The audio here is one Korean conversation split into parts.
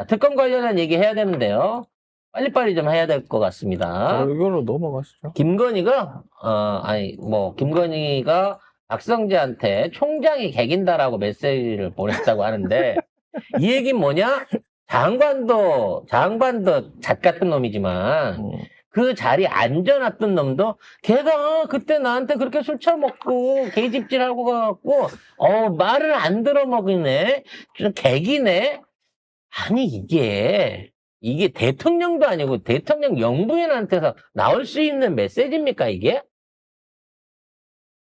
특검 관련한 얘기 해야 되는데요. 빨리빨리 좀 해야 될 것 같습니다. 이걸로 넘어가시죠. 김건희가 김건희가 박성재한테 총장이 개긴다라고 메시지를 보냈다고 하는데 이 얘기는 뭐냐? 장관도 잣 같은 놈이지만 그 자리에 앉아놨던 놈도 걔가 그때 나한테 그렇게 술 처먹고 개집질하고 가갖고 말을 안 들어먹이네, 좀 개기네. 아니 이게 대통령도 아니고 대통령 영부인한테서 나올 수 있는 메시지입니까 이게?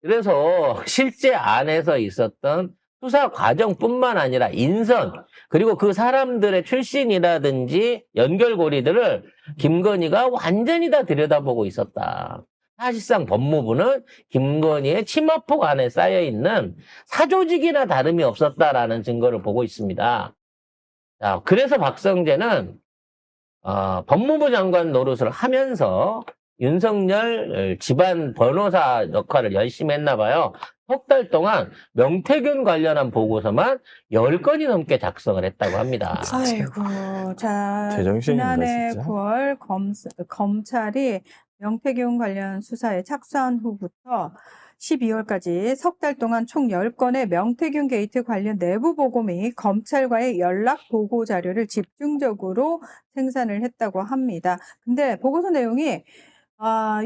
그래서 실제 안에서 있었던 수사 과정뿐만 아니라 인선, 그리고 그 사람들의 출신이라든지 연결고리들을 김건희가 완전히 다 들여다보고 있었다. 사실상 법무부는 김건희의 치마폭 안에 쌓여있는 사조직이나 다름이 없었다라는 증거를 보고 있습니다. 자, 그래서 박성재는 법무부 장관 노릇을 하면서 윤석열 집안 변호사 역할을 열심히 했나 봐요. 석 달 동안 명태균 관련한 보고서만 10건이 넘게 작성을 했다고 합니다. 아이고, 자, 제정신입니다, 지난해 진짜. 9월 검찰이 명태균 관련 수사에 착수한 후부터 12월까지 석 달 동안 총 10건의 명태균 게이트 관련 내부 보고 및 검찰과의 연락 보고 자료를 집중적으로 생산을 했다고 합니다. 근데 보고서 내용이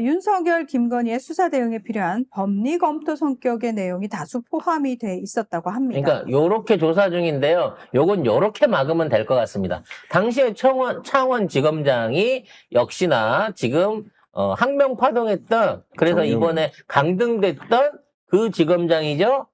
윤석열, 김건희의 수사 대응에 필요한 법리 검토 성격의 내용이 다수 포함이 돼 있었다고 합니다. 그러니까 요렇게 조사 중인데요. 요건 요렇게 막으면 될 것 같습니다. 당시에 창원지검장이 역시나 지금 항명파동했던, 그래서 정유미. 이번에 강등됐던 그 지검장이죠.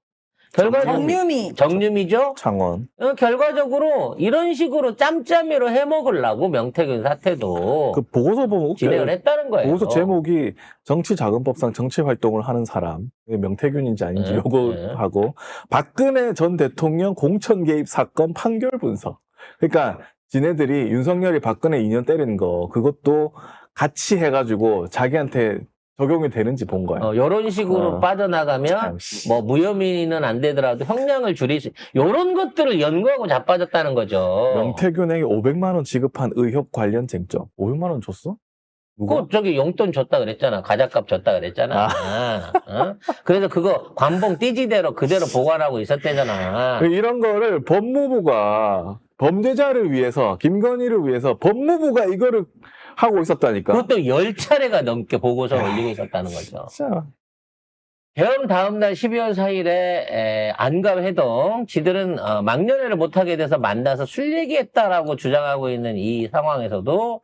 정유미죠. 창원. 결과적으로 이런 식으로 짬짬이로 해먹으려고 명태균 사태도 그 보고서 보면 진행을 했다는 거예요. 보고서 제목이 정치자금법상 정치활동을 하는 사람, 명태균인지 아닌지 네, 요거하고 박근혜 전 대통령 공천 개입 사건 판결 분석. 그러니까 지네들이 윤석열이 박근혜 2년 때린 거 그것도 같이 해가지고 자기한테 적용이 되는지 본 거야. 이런 식으로 빠져나가면 뭐 무혐의는 안 되더라도 형량을 줄일 수, 이런 것들을 연구하고 자빠졌다는 거죠. 명태균에게 500만 원 지급한 의혹 관련 쟁점. 500만 원 줬어? 누가? 저기 용돈 줬다 그랬잖아. 과자값 줬다 그랬잖아. 그래서 그거 관봉 띠지대로 그대로 보관하고 있었대잖아. 이런 거를 법무부가 범죄자를 위해서, 김건희를 위해서 법무부가 이거를 하고 있었다니까. 그것도 10차례가 넘게 보고서 올리고 있었다는 거죠. 진짜. 계엄 다음날 12월 4일에 안감회동, 지들은 망년회를 못하게 돼서 만나서 술 얘기했다라고 주장하고 있는 이 상황에서도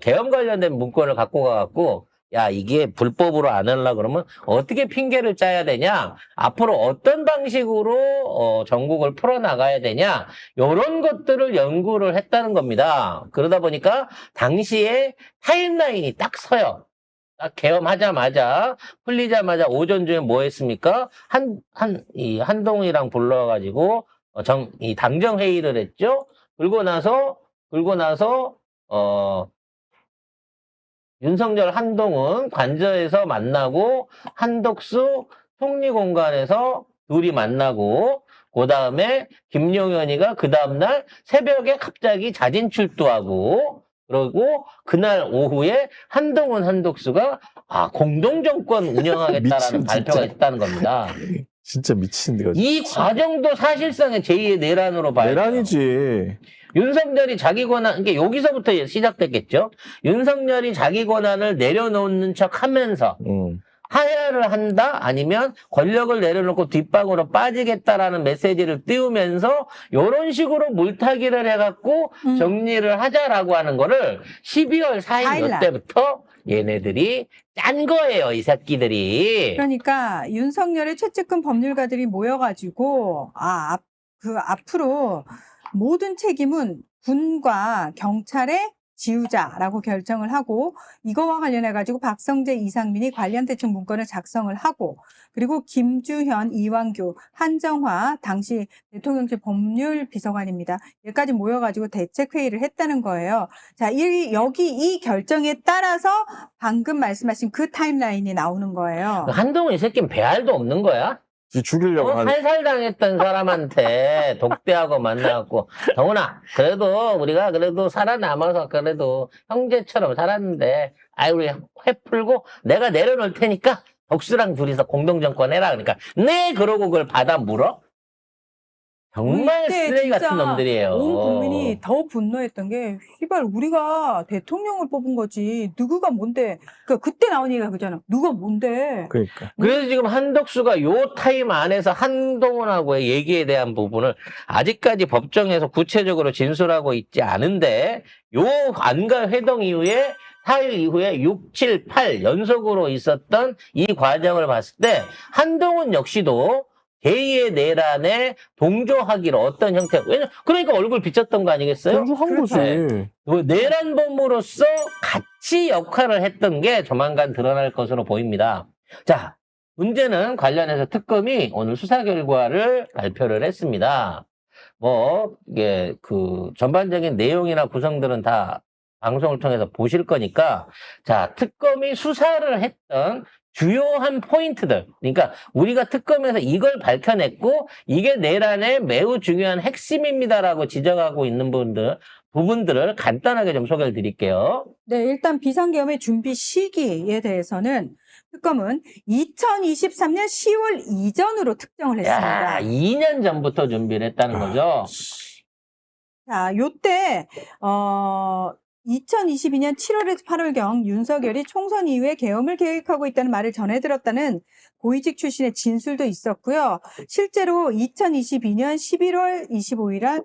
계엄 관련된 문건을 갖고 가갖고, 야, 이게 불법으로 안 하려고 그러면 어떻게 핑계를 짜야 되냐? 앞으로 어떤 방식으로 전국을 풀어나가야 되냐? 이런 것들을 연구를 했다는 겁니다. 그러다 보니까 당시에 타임라인이 딱 서요. 딱 계엄하자마자, 풀리자마자 오전 중에 뭐 했습니까? 한동훈이랑 불러가지고 이 당정회의를 했죠? 그러고 나서 윤석열, 한동훈 관저에서 만나고 한덕수 총리공간에서 둘이 만나고, 그 다음에 김용현이가 그 다음날 새벽에 갑자기 자진 출두하고, 그리고 그날 오후에 한동훈, 한덕수가 공동정권 운영하겠다라는 발표가 있다는 겁니다. 진짜 미친 데가. 이 과정도 사실상의 제2의 내란으로 봐요. 내란이지. 윤석열이 자기 권한, 그러니까 여기서부터 시작됐겠죠. 윤석열이 자기 권한을 내려놓는 척 하면서 하야를 한다? 아니면 권력을 내려놓고 뒷방으로 빠지겠다라는 메시지를 띄우면서 이런 식으로 물타기를 해갖고 정리를 하자라고 하는 거를 12월 4일 때부터 얘네들이 짠 거예요, 이 새끼들이. 그러니까 윤석열의 최측근 법률가들이 모여가지고 앞으로 모든 책임은 군과 경찰에 지우자라고 결정을 하고, 이거와 관련해가지고 박성재, 이상민이 관련 대책 문건을 작성을 하고, 그리고 김주현, 이완규, 한정화 당시 대통령실 법률비서관입니다. 여기까지 모여가지고 대책회의를 했다는 거예요. 자, 여기 이 결정에 따라서 방금 말씀하신 그 타임라인이 나오는 거예요. 한동훈 이 새끼는 배알도 없는 거야? 죽이려고 하는. 살살 당했던 사람한테 독대하고 만나갖고, 정훈아, 그래도 우리가 그래도 살아남아서 그래도 형제처럼 살았는데, 아이, 우리 회 풀고 내가 내려놓을 테니까 덕수랑 둘이서 공동정권 해라. 그러니까, 네, 그러고 그걸 받아 물어? 정말 이때 쓰레기 같은 진짜 놈들이에요. 온 국민이 더 분노했던 게, 씨발, 우리가 대통령을 뽑은 거지. 누구가 뭔데. 그때 나온 얘기가 그잖아. 누가 뭔데. 그러니까. 그래서 지금 한덕수가 요 타임 안에서 한동훈하고의 얘기에 대한 부분을 아직까지 법정에서 구체적으로 진술하고 있지 않은데, 요 안가 회동 이후에 4일 이후에 6, 7, 8 연속으로 있었던 이 과정을 봤을 때 한동훈 역시도 개의의 내란에 동조하기로 어떤 형태, 그러니까 얼굴 비쳤던 거 아니겠어요? 공주한 그렇죠. 거지. 내란범으로서 같이 역할을 했던 게 조만간 드러날 것으로 보입니다. 자, 문제는 관련해서 특검이 오늘 수사 결과를 발표를 했습니다. 이게 전반적인 내용이나 구성들은 다 방송을 통해서 보실 거니까, 자, 특검이 수사를 했던 주요한 포인트들. 그러니까 우리가 특검에서 이걸 밝혀냈고 이게 내란의 매우 중요한 핵심입니다라고 지적하고 있는 부분들을 간단하게 좀 소개를 드릴게요. 네, 일단 비상계엄의 준비 시기에 대해서는 특검은 2023년 10월 이전으로 특정을 했습니다. 야, 2년 전부터 준비를 했다는 거죠. 자, 요때 2022년 7월에서 8월경 윤석열이 총선 이후에 계엄을 계획하고 있다는 말을 전해 들었다는 고위직 출신의 진술도 있었고요. 실제로 2022년 11월 25일 날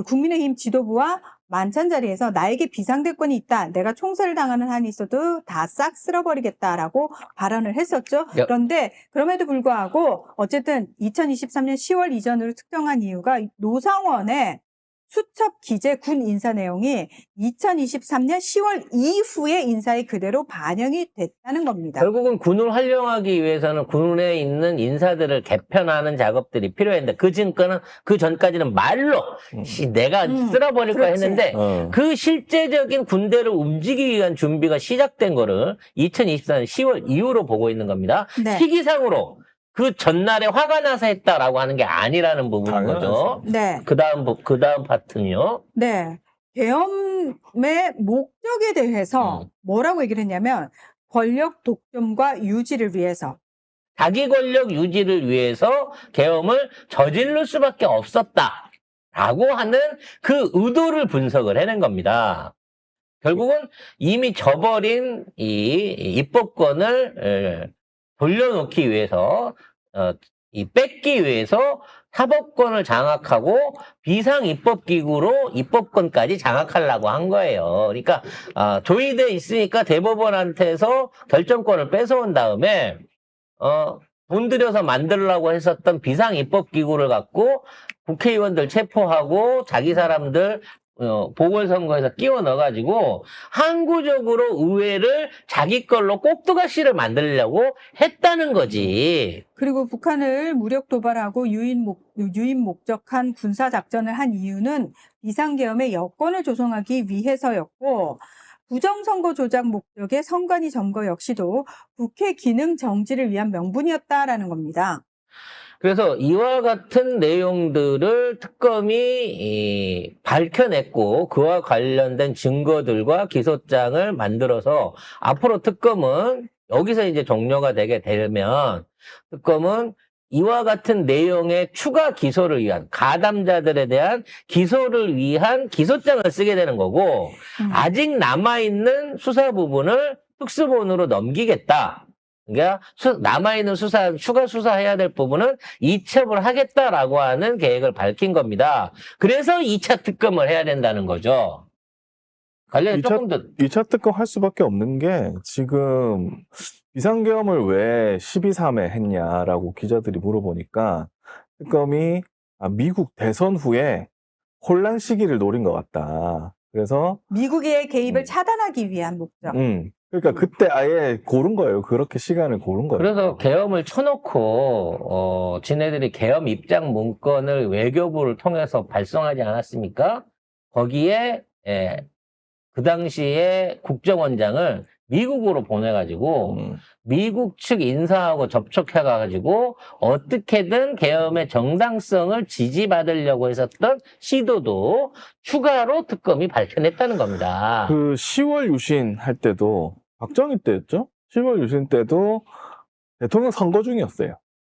국민의힘 지도부와 만찬 자리에서 나에게 비상대권이 있다. 내가 총살을 당하는 한이 있어도 다 싹 쓸어버리겠다라고 발언을 했었죠. 야. 그런데 그럼에도 불구하고 어쨌든 2023년 10월 이전으로 특정한 이유가 노상원의 수첩 기재 군 인사 내용이 2023년 10월 이후의 인사에 그대로 반영이 됐다는 겁니다. 결국은 군을 활용하기 위해서는 군에 있는 인사들을 개편하는 작업들이 필요했는데 그 증거는 그 전까지는 말로 내가 쓸어버릴 거야 그렇지. 했는데 어. 그 실제적인 군대를 움직이기 위한 준비가 시작된 거를 2024년 10월 이후로 보고 있는 겁니다. 네. 시기상으로 그 전날에 화가 나서 했다라고 하는 게 아니라는 부분인 거죠. 네. 그 다음 파트는요. 네. 계엄의 목적에 대해서 뭐라고 얘기를 했냐면 권력 독점과 유지를 위해서. 자기 권력 유지를 위해서 계엄을 저지를 수밖에 없었다라고 하는 그 의도를 분석을 해낸 겁니다. 결국은 이미 져버린 이 입법권을 돌려놓기 위해서 뺏기 위해서 사법권을 장악하고 비상입법기구로 입법권까지 장악하려고 한 거예요. 그러니까 조의돼 있으니까 대법원한테서 결정권을 뺏어온 다음에 돈 들여서 만들려고 했었던 비상입법기구를 갖고 국회의원들 체포하고 자기 사람들 보궐선거에서 끼워 넣어가지고 항구적으로 의회를 자기 걸로 꼭두가시를 만들려고 했다는 거지. 그리고 북한을 무력 도발하고 유인 목적한 군사작전을 한 이유는 비상계엄의 여건을 조성하기 위해서였고 부정선거 조작 목적의 선관위 점거 역시도 국회 기능 정지를 위한 명분이었다라는 겁니다. 그래서 이와 같은 내용들을 특검이 밝혀냈고 그와 관련된 증거들과 기소장을 만들어서 앞으로 특검은 여기서 이제 종료가 되게 되면 특검은 이와 같은 내용의 추가 기소를 위한 가담자들에 대한 기소를 위한 기소장을 쓰게 되는 거고 아직 남아있는 수사 부분을 특수본으로 넘기겠다. 그러니까 남아있는 추가 수사해야 될 부분은 이첩을 하겠다라고 하는 계획을 밝힌 겁니다. 그래서 2차 특검을 해야 된다는 거죠. 관련해 조금 더. 2차 특검 할 수밖에 없는 게 지금 비상계엄을 왜 12.3에 했냐라고 기자들이 물어보니까 특검이 미국 대선 후에 혼란 시기를 노린 것 같다. 그래서 미국의 개입을 차단하기 위한 목적. 그러니까 그때 아예 고른 거예요. 그렇게 시간을 고른 거예요. 그래서 계엄을 쳐놓고 지네들이 계엄 입장 문건을 외교부를 통해서 발송하지 않았습니까? 거기에 그 당시에 국정원장을 미국으로 보내가지고 음. 미국 측 인사하고 접촉해가지고 어떻게든 계엄의 정당성을 지지받으려고 했었던 시도도 추가로 특검이 밝혀냈다는 겁니다. 그 10월 유신 할 때도 박정희 때였죠? 10월 유신 때도 대통령 선거 중이었어요.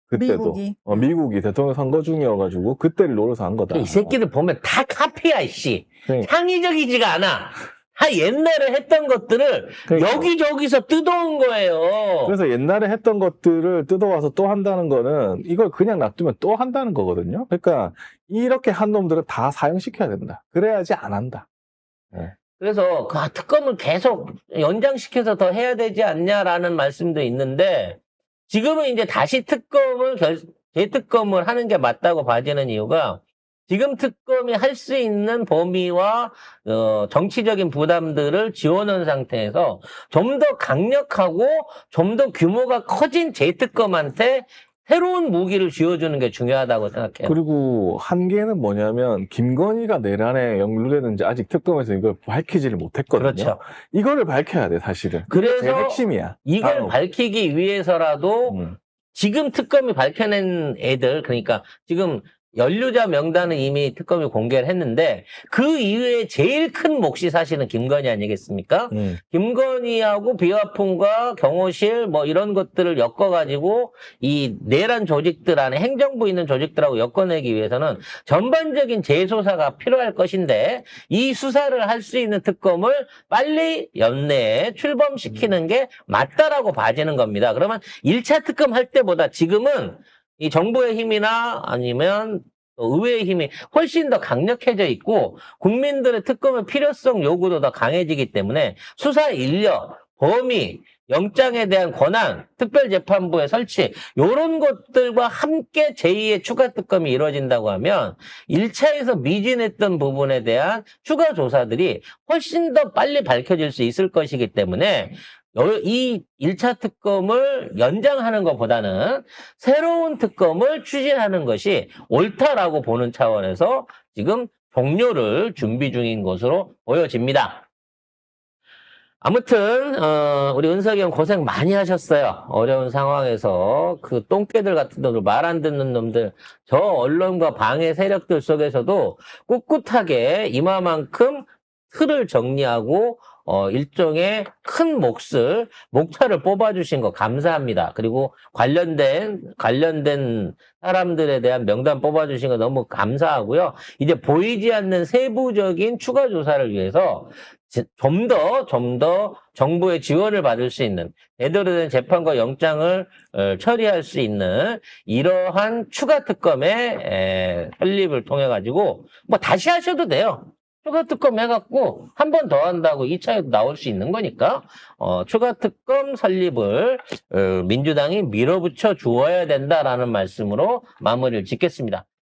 그때도 미국이 대통령 선거 중이어가지고 그때를 노려서 한 거다. 이 새끼들 보면 다 카피야, 이씨. 그러니까. 창의적이지가 않아. 다 옛날에 했던 것들을 그러니까. 여기저기서 뜯어온 거예요. 그래서 옛날에 했던 것들을 뜯어와서 또 한다는 거는 이걸 그냥 놔두면 또 한다는 거거든요. 그러니까 이렇게 한 놈들은 다 사형시켜야 된다. 그래야지 안 한다. 그래서 그 특검을 계속 연장시켜서 더 해야 되지 않냐라는 말씀도 있는데 지금은 이제 다시 재특검을 하는 게 맞다고 봐지는 이유가 지금 특검이 할 수 있는 범위와 정치적인 부담들을 지워놓은 상태에서 좀 더 강력하고 좀 더 규모가 커진 재특검한테 새로운 무기를 쥐어주는 게 중요하다고 생각해요. 그리고 한계는 뭐냐면 김건희가 내란에 연루되는지 아직 특검에서 이걸 밝히지를 못했거든요. 그렇죠. 이거를 밝혀야 돼, 사실은. 그래서 그게 제일 핵심이야. 이걸 다음. 밝히기 위해서라도 지금 특검이 밝혀낸 애들, 그러니까 지금 연루자 명단은 이미 특검이 공개를 했는데 그 이후에 제일 큰 몫이 사실은 김건희 아니겠습니까? 김건희하고 비화풍과 경호실 뭐 이런 것들을 엮어가지고 이 내란 조직들 안에 행정부 있는 조직들하고 엮어내기 위해서는 전반적인 재수사가 필요할 것인데 이 수사를 할 수 있는 특검을 빨리 연내에 출범시키는 게 맞다라고 봐지는 겁니다. 그러면 1차 특검 할 때보다 지금은 이 정부의 힘이나 아니면 의회의 힘이 훨씬 더 강력해져 있고 국민들의 특검의 필요성 요구도 더 강해지기 때문에 수사 인력, 범위, 영장에 대한 권한, 특별재판부의 설치 이런 것들과 함께 제2의 추가 특검이 이루어진다고 하면 1차에서 미진했던 부분에 대한 추가 조사들이 훨씬 더 빨리 밝혀질 수 있을 것이기 때문에 이 1차 특검을 연장하는 것보다는 새로운 특검을 추진하는 것이 옳다라고 보는 차원에서 지금 종료를 준비 중인 것으로 보여집니다. 아무튼 우리 은석이 형 고생 많이 하셨어요. 어려운 상황에서 그 똥개들 같은 놈들, 말 안 듣는 놈들, 저 언론과 방해 세력들 속에서도 꿋꿋하게 이마만큼 틀을 정리하고 일종의 큰 목차를 뽑아주신 거 감사합니다. 그리고 관련된 사람들에 대한 명단 뽑아주신 거 너무 감사하고요. 이제 보이지 않는 세부적인 추가 조사를 위해서 좀 더 정부의 지원을 받을 수 있는 제대로 된 재판과 영장을 처리할 수 있는 이러한 추가 특검의 설립을 통해 가지고 뭐 다시 하셔도 돼요. 추가 특검 해갖고 한 번 더 한다고 2차에도 나올 수 있는 거니까 추가 특검 설립을 민주당이 밀어붙여 주어야 된다라는 말씀으로 마무리를 짓겠습니다.